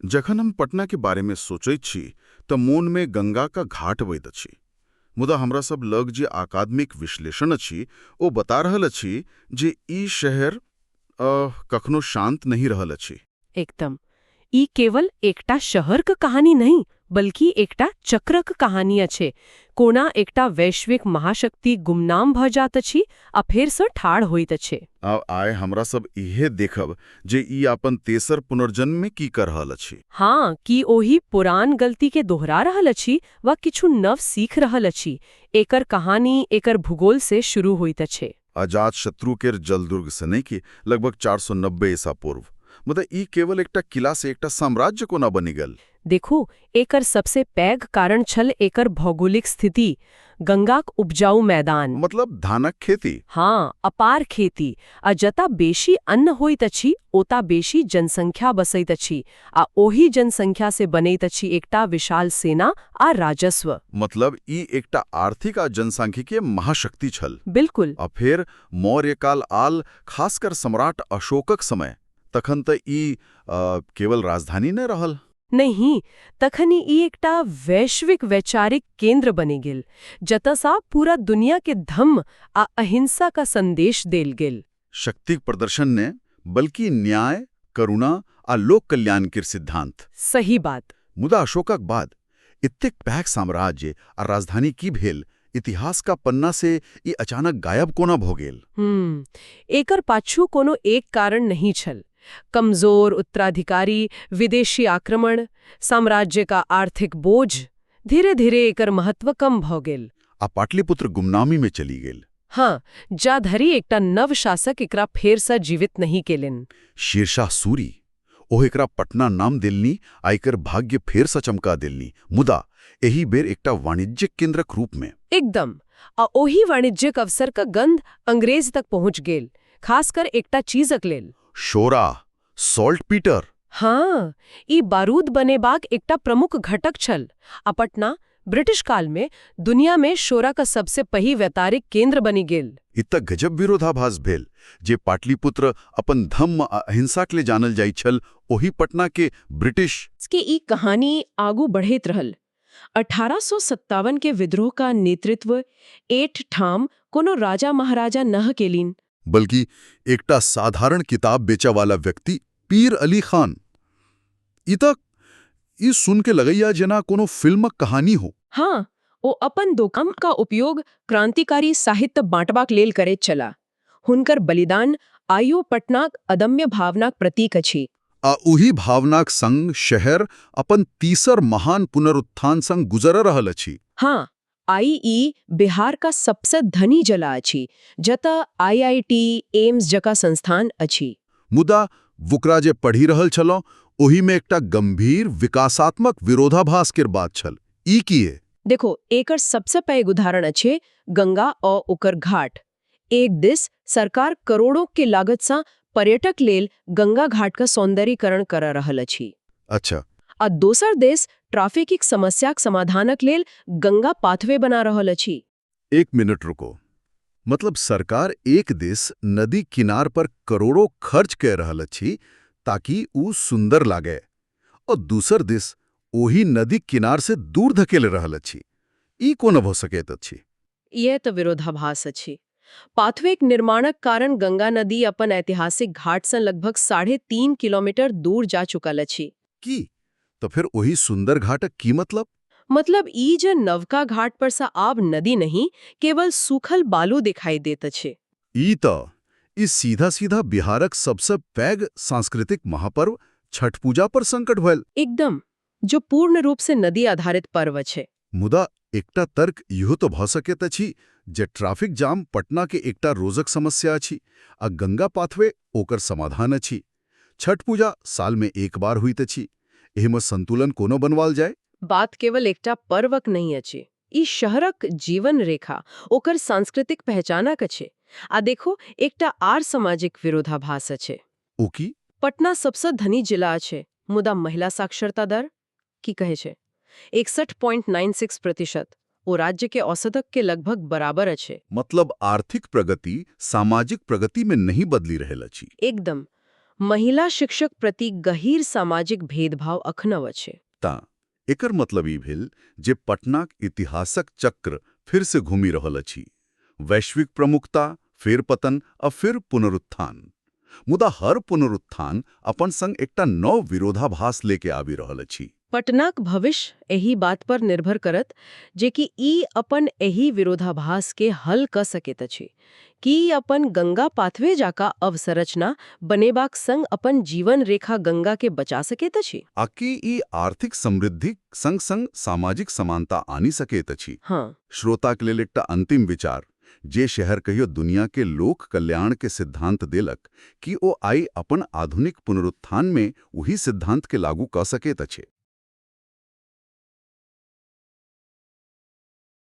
जखन हम पटना के बारे में सोचैत छी तऽ मोन में गंगा का घाट अबैत अछि। मुदा हमरा सब लग जे अकादमिक विश्लेषण अछि ओ बता रहल अछि जे ई शहर कखनो शांत नहीं रहल अछि। एकदम ई केवल एकटा शहरक कहानी नहीं बल्कि एकटा चक्रक कहानी अछि। कोना एकटा वैश्विक महाशक्ति गुमनाम भ जात अछि आ फेर सँ ठाढ़ होइत अछि। आइ हमरा सब इहे देखब जे ई अपन तेसर पुनर्जन्म में की कर रहल अछि। हाँ, की ओही पुरान गलती के दोहरा रहल अछि वा किछु नव सीख रहल अछि। एकर कहानी एकर भूगोल से शुरू होइत अछि। अजात शत्रु के जलदुर्ग से नहीं कि लगभग 490 ईसा पूर्व। मतलब ई केवल एकटा किला से एकटा साम्राज्य कोना बनि गेल। देखू, एकर सबसे पैघ कारण छल एकर भौगोलिक स्थिति। गंगाक उपजाऊ मैदान, मतलब धानक खेती। हाँ, अपार खेती आ जता बेसी अन्न होइत अछि ओता बेसी जनसंख्या बसैत अछि आ ओही जनसंख्या से बनैत अछि एकटा विशाल सेना आ राजस्व। मतलब ई एकटा आर्थिक आ जनसांख्यिकीय महाशक्ति छल। बिल्कुल। आ फेर मौर्य काल आल, खासकर सम्राट अशोकक समय, तखन तऽ ई केवल राजधानी न रहल। नहीं, तखनी ई एकटा वैश्विक वैचारिक केंद्र बनि गेल, जतसा पूरा दुनिया के धम्म आ अहिंसा का संदेश देल गेल। शक्तिक प्रदर्शन ने बल्कि न्याय, करुणा आ लोक कल्याण के सिद्धांत। सही बात। मुदा अशोकक बाद एतेक पैघ साम्राज्य आ राजधानी की भेल, इतिहास का पन्ना से ई अचानक गायब कोना भ गेल। एकर पाछू कोनो एक कारण नहीं छल। कमजोर उत्तराधिकारी, विदेशी आक्रमण, साम्राज्य का आर्थिक बोझ, धीरे धीरे एकर महत्व कम भ गेल। आ पाटलिपुत्र गुमनामी में चली गेल। हाँ, जा धरि एकटा नव शासक एकरा फेर सँ जीवित नहीं केलनि। शेरशाह सूरी ओह एकरा पटना नाम देलनी आ एकर भाग्य फेर सँ चमका देलनी, मुदा एही बेर एकटा वाणिज्यिक केंद्रक रूप में। एकदम। आ ओही वाणिज्यिक अवसर का गंध अंग्रेज तक पहुंच गेल, खासकर एकटा चीजक लेल। शोरा, सॉल्ट पीटर। हाँ, ई बारूद बनेबाक एकटा प्रमुख घटक छल। आ पटना ब्रिटिश काल में दुनिया में शोरा का सबसे पहिल व्यापारिक केंद्र बनि गेल। ई तऽ गजब विरोधाभास भेल, जे पाटलिपुत्र अपन धम्म आ अहिंसा के लिए जानल जाइत छल, ओही पटना के ब्रिटिश के ई कहानी आगू बढ़ैत रहल। 1857 के विद्रोह का नेतृत्व एठ ठाम कोनो राजा महाराजा नह केलिन, बल्कि एकटा साधारण किताब बेचा वाला व्यक्ति पीर अली खान। ई सुन के लगैया जेना कोनो फिल्मक कहानी हो। हाँ, ओ अपन दोकान का उपयोग क्रांतिकारी साहित्य बांटबाक लेल करैत छला। हुनकर बलिदान आइयो पटनाक अदम्य भावनाक प्रतीक अछि। आ उही भावनाक संग शहर अपन तीसर महान पुनरुत्थान संग गुजर रहल अछि। हाँ, आई ई बिहार का सबसे धनी जिला अछि, जतऽ IIT, एम्स जका संस्थान अछि। मुदा वुकरा जे पढ़ि रहल छलौं, ओही में एकटा गंभीर विकासात्मक विरोधाभास के बात छल। ई किए? देखो, एकर सबसे पैघ उदाहरण अछि गंगा और ओकर घाट। एक दिस सरकार करोड़ों के लागत सँ पर्यटक लेल गंगा घाट का सौंदर्यीकरण कर रहल अछि। अच्छा। आ दोसर देश ट्रैफिक समस्याक समाधानक लेल गंगा पाथवे बना रहल अछि। एक मिनट रुको। मतलब सरकार एक देश नदी किनार पर करोड़ों खर्च कर रहल अछि ताकि ऊ सुंदर लागे, और दूसर देश ओही नदी किनार से दूर धकेल रहल अछि। ई कोना भ सकैत अछि? यह तो विरोधाभास अछि। पाथवे निर्माणक कारण गंगा नदी अपन ऐतिहासिक घाट से लगभग 3.5 किलोमीटर दूर जा चुकल अछि। की तो फिर वही सुंदर घाटक की मतलब? मतलब ई जे नवका घाट पर सा आब नदी नहीं, केवल सूखल बालू दिखाई देत अछि। ई तो इस सीधा सीधा बिहारक सबसे पैघ सांस्कृतिक महापर्व छठ पूजा पर संकट भयल। एकदम, जो पूर्ण रूप से नदी आधारित पर्व छै। मुदा एकटा तर्क इहो तो भ सकैत अछि जे ट्रैफिक जाम पटना के एकटा रोजक समस्या अछि आ गंगा पाथवे ओकर समाधान अछि। छठ पूजा साल में एक बार होइत अछि, एहिमे संतुलन कोनो बनवाल जाय? बात केवल एकटा पर्वक नहीं अछि, ई शहरक जीवन रेखा, ओकर सांस्कृतिक पहचानक अछि। आ देखो, एकटा आर सामाजिक विरोधाभास अछि। ओ की? पटना सबसे धनी जिला छै, मुदा महिला साक्षरता दर की कहे छै 61.96%, ओ राज्य के औसतक के लगभग बराबर अछि। मतलब आर्थिक प्रगति सामाजिक प्रगति में नहीं बदली रहल अछि। एकदम। महिला शिक्षक प्रति गहीर सामाजिक भेदभाव अखनव છે ता एकर मतलब ई भेल जे पटनाक इतिहासक चक्र फिर से घूमि रहल अछि। वैश्विक प्रमुखता, फेर पतन आ फिर पुनरुत्थान। मुदा हर पुनरुत्थान अपन संग एकटा नव विरोधाभास लेके आबि रहल अछि। पटनाक भविष्य एही बात पर निर्भर करत जे कि ई अपन एही विरोधाभास के हल क सकैत अछि कि ई अपन गंगा पाथवे जाका अवसंरचना बनेबाक संग अपन जीवन रेखा गंगा के बचा सकैत अछि। आकि ई आर्थिक समृद्धिक संग संग सामाजिक समानता आनि सकैत अछि। हाँ, श्रोताक लेल एकटा अंतिम विचार, जे शहर कहियो दुनिया के लोक कल्याण के सिद्धांत देलक कि ओ आइ अपन आधुनिक पुनरुत्थान में वही सिद्धांत के लागू क सकैत अछि।